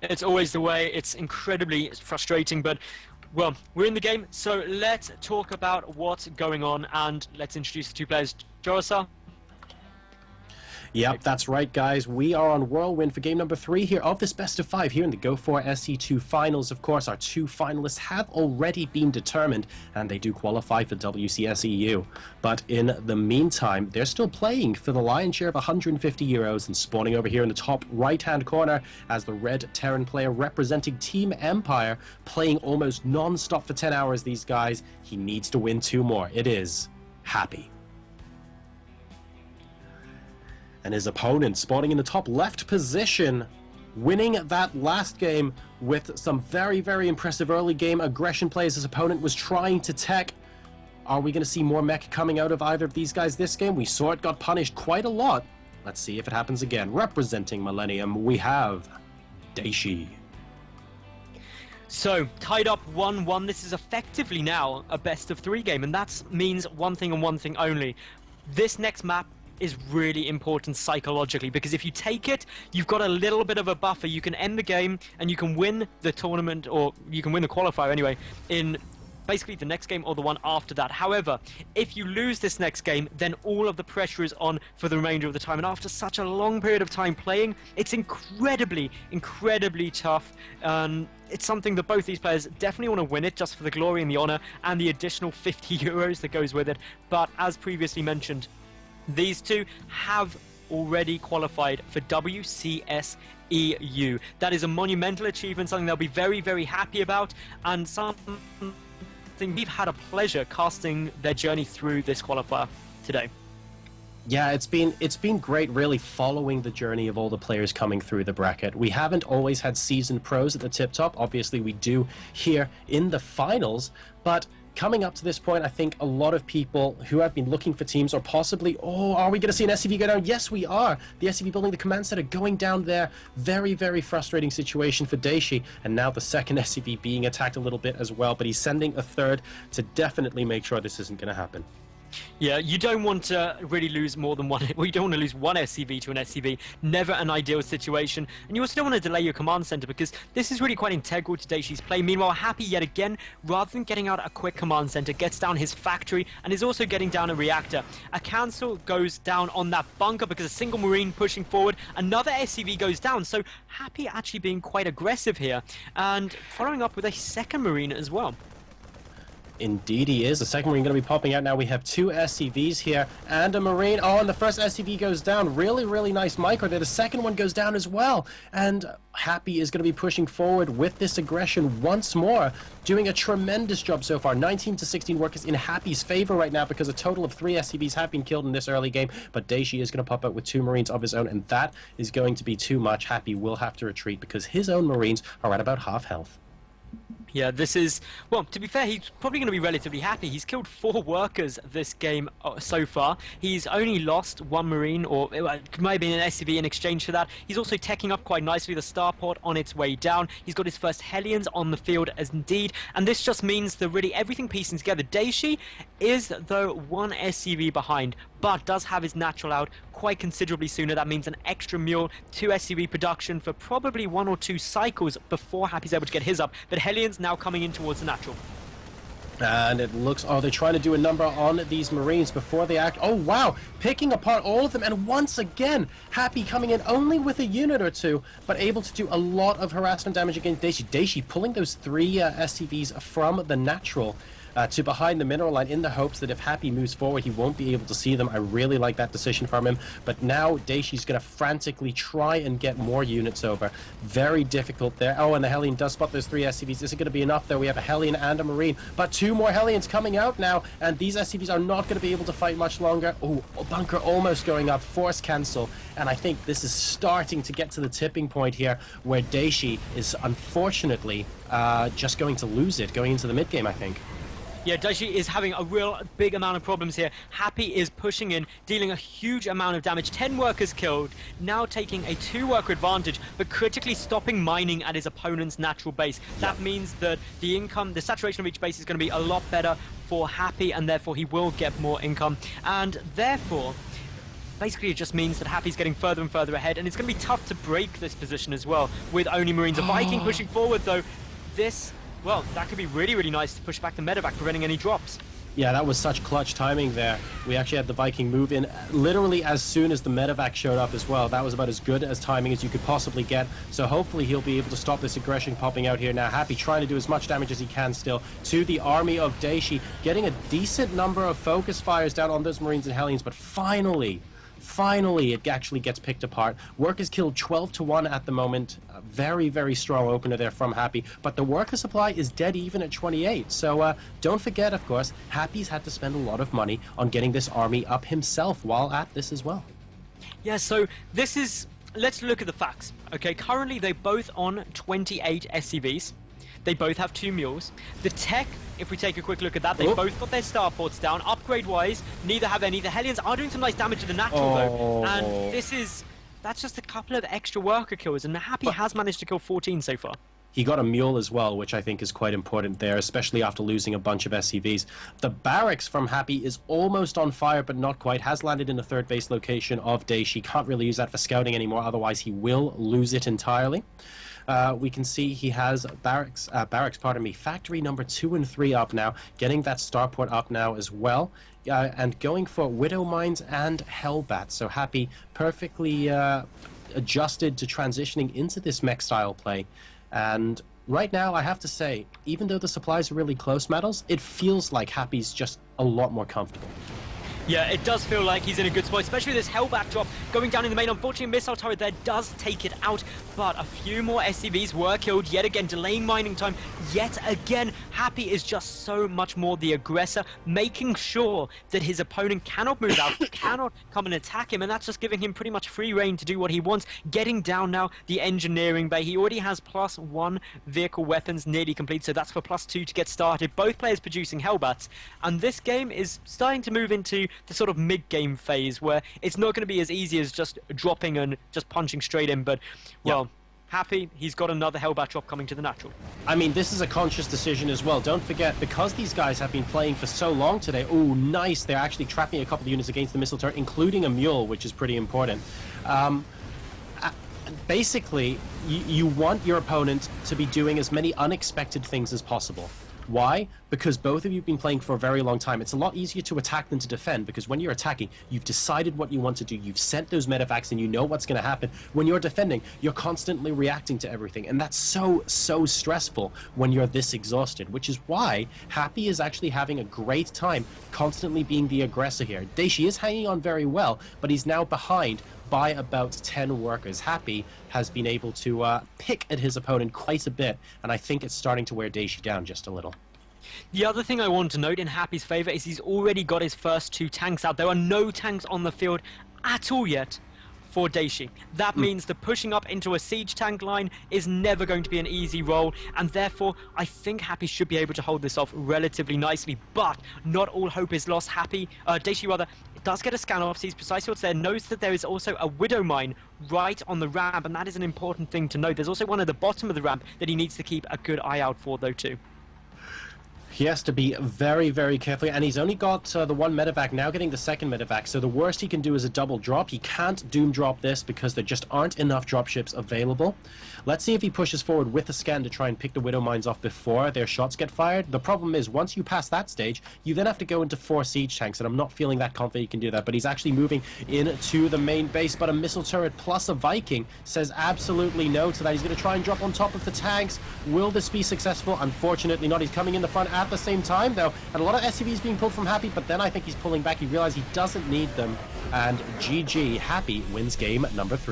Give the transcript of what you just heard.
It's always the way. It's incredibly frustrating, but, well, we're in the game, so let's talk about what's going on, and let's introduce the two players. Jorasa. Yep, that's right, guys. We are on Whirlwind for game number 3 here of this best of 5 here in the Go4 SC2 finals. Of course, our 2 finalists have already been determined, and they do qualify for WCS EU. But in the meantime, they're still playing for the lion's share of 150 euros, and spawning over here in the top right-hand corner as the red Terran player representing Team Empire, playing almost non-stop for 10 hours, these guys. He needs to win 2 more. It is Happy. And his opponent spawning in the top left position, winning that last game with some very, very impressive early game aggression plays. His opponent was trying to tech. Are we going to see more mech coming out of either of these guys this game? We saw it got punished quite a lot. Let's see if it happens again. Representing Millennium, we have Dayshi. So, tied up 1-1. This is effectively now a best of 3 game, and that means one thing and one thing only. This next map is really important psychologically, because if you take it, you've got a little bit of a buffer. You can end the game and you can win the tournament, or you can win the qualifier anyway, in basically the next game or the one after that. However, if you lose this next game, then all of the pressure is on for the remainder of the time, and after such a long period of time playing, it's incredibly tough. It's something that both these players definitely want to win it, just for the glory and the honor and the additional 50 euros that goes with it. But as previously mentioned, these two have already qualified for WCS EU. That is a monumental achievement, something they'll be very, very happy about, and something we've had a pleasure casting their journey through this qualifier today. Yeah, it's been great really following the journey of all the players coming through the bracket. We haven't always had seasoned pros at the tip top. Obviously we do here in the finals, but coming up to this point, I think a lot of people who have been looking for teams are possibly, are we going to see an SCV go down? Yes, we are. The SCV building the command center going down there. Very, very frustrating situation for Dayshi. And now the second SCV being attacked a little bit as well, but he's sending a third to definitely make sure this isn't going to happen. Yeah, you don't want to really lose more than one. Well, you don't want to lose one SCV to an SCV. Never an ideal situation. And you also don't want to delay your command center, because this is really quite integral to Dayshi's play. Meanwhile, Happy yet again, rather than getting out a quick command center, gets down his factory and is also getting down a reactor. A cancel goes down on that bunker because a single Marine pushing forward. Another SCV goes down. So Happy actually being quite aggressive here and following up with a second Marine as well. Indeed he is. The second Marine going to be popping out now. We have 2 SCVs here and a Marine. Oh, and the first SCV goes down. Really, really nice micro there. The second one goes down as well. And Happy is going to be pushing forward with this aggression once more. Doing a tremendous job so far. 19 to 16 workers in Happy's favor right now, because a total of 3 SCVs have been killed in this early game. But Dayshi is going to pop out with 2 Marines of his own, and that is going to be too much. Happy will have to retreat because his own Marines are at about half health. Yeah, this is, well, to be fair, he's probably going to be relatively happy. He's killed 4 workers this game so far. He's only lost 1 Marine, or it might have been an SCV in exchange for that. He's also teching up quite nicely the starport on its way down. He's got his first Hellions on the field as indeed, and this just means that really everything piecing together. Dayshi is, though, 1 SCV behind, but does have his natural out quite considerably sooner. That means an extra mule, 2 SCV production for probably 1 or 2 cycles before Happy's able to get his up. But Hellions now coming in towards the natural. And it looks, they're trying to do a number on these Marines before they act. Oh, wow, picking apart all of them. And once again, Happy coming in only with a unit or 2, but able to do a lot of harassment damage against Dayshi. Dayshi pulling those 3 SCVs from the natural to behind the mineral line in the hopes that if Happy moves forward, he won't be able to see them. I really like that decision from him. But now Dayshi's going to frantically try and get more units over. Very difficult there. Oh, and the Hellion does spot those 3 SCVs. Is it going to be enough, though? We have a Hellion and a Marine, but 2 more Hellions coming out now, and these SCVs are not going to be able to fight much longer. Oh, bunker almost going up. Force cancel. And I think this is starting to get to the tipping point here, where Dayshi is unfortunately just going to lose it going into the mid-game, I think. Yeah, Dayshi is having a real big amount of problems here. Happy is pushing in, dealing a huge amount of damage. 10 workers killed, now taking a 2-worker advantage, but critically stopping mining at his opponent's natural base. That means that the income, the saturation of each base is going to be a lot better for Happy, and therefore he will get more income. And therefore, basically it just means that Happy's getting further and further ahead, and it's going to be tough to break this position as well, with only Marines. A Viking pushing forward, though, well, that could be really, really nice to push back the medevac, preventing any drops. Yeah, that was such clutch timing there. We actually had the Viking move in literally as soon as the medevac showed up as well. That was about as good as timing as you could possibly get. So hopefully he'll be able to stop this aggression popping out here now. Happy trying to do as much damage as he can still to the army of Dayshi, getting a decent number of focus fires down on those Marines and Hellions, but finally, it actually gets picked apart. Work is killed 12-1 at the moment. A very, very strong opener there from Happy. But the worker supply is dead even at 28. So don't forget, of course, Happy's had to spend a lot of money on getting this army up himself while at this as well. Yeah, so this is... Let's look at the facts. Okay, currently they're both on 28 SCVs. They both have 2 mules. The tech, if we take a quick look at that, they've both got their starports down. Upgrade-wise, neither have any. The Hellions are doing some nice damage to the natural, though. And that's just a couple of extra worker kills, and Happy has managed to kill 14 so far. He got a mule as well, which I think is quite important there, especially after losing a bunch of SCVs. The barracks from Happy is almost on fire, but not quite. Has landed in the 3rd base location of Dayshi. Can't really use that for scouting anymore, otherwise he will lose it entirely. We can see he has factory number 2 and 3 up now, getting that starport up now as well, and going for Widow Mines and Hellbat. So Happy perfectly adjusted to transitioning into this mech style play. And right now, I have to say, even though the supplies are really close, Metals, it feels like Happy's just a lot more comfortable. Yeah, it does feel like he's in a good spot, especially this Hellbat drop going down in the main. Unfortunately, a missile turret there does take it out, but a few more SCVs were killed, yet again, delaying mining time. Yet again, Happy is just so much more the aggressor, making sure that his opponent cannot move out, cannot come and attack him, and that's just giving him pretty much free reign to do what he wants. Getting down now the engineering bay. He already has +1 vehicle weapons nearly complete, so that's for +2 to get started. Both players producing Hellbats, and this game is starting to move into the sort of mid-game phase where it's not going to be as easy as just dropping and just punching straight in, but, well, Happy, he's got another Hellbat drop coming to the natural. I mean, this is a conscious decision as well. Don't forget, because these guys have been playing for so long today, oh, nice, they're actually trapping a couple of units against the missile turret, including a mule, which is pretty important. Basically, you want your opponent to be doing as many unexpected things as possible. Why? Because both of you have been playing for a very long time. It's a lot easier to attack than to defend, because when you're attacking, you've decided what you want to do. You've sent those medevacs and you know what's going to happen. When you're defending, you're constantly reacting to everything. And that's so stressful when you're this exhausted, which is why Happy is actually having a great time constantly being the aggressor here. Dayshi is hanging on very well, but he's now behind by about 10 workers. Happy has been able to pick at his opponent quite a bit, and I think it's starting to wear Dayshi down just a little. The other thing I want to note in Happy's favor is he's already got his first 2 tanks out. There are no tanks on the field at all yet for Dayshi. That means that pushing up into a siege tank line is never going to be an easy role, and therefore I think Happy should be able to hold this off relatively nicely, but not all hope is lost. Dayshi rather, does get a scan off, sees precisely what's there, knows that there is also a Widow Mine right on the ramp, and that is an important thing to note. There's also one at the bottom of the ramp that he needs to keep a good eye out for, though, too. He has to be very careful, and he's only got the 1 medevac, now getting the 2nd medevac, so the worst he can do is a double drop. He can't doom drop this because there just aren't enough dropships available. Let's see if he pushes forward with a scan to try and pick the Widow Mines off before their shots get fired. The problem is, once you pass that stage, you then have to go into 4 siege tanks, and I'm not feeling that confident he can do that, but he's actually moving into the main base, but a missile turret plus a Viking says absolutely no to that. He's going to try and drop on top of the tanks. Will this be successful? Unfortunately not. He's coming in the front at the same time, though, and a lot of SCVs being pulled from Happy, but then I think he's pulling back. He realized he doesn't need them, and GG, Happy wins game number 3.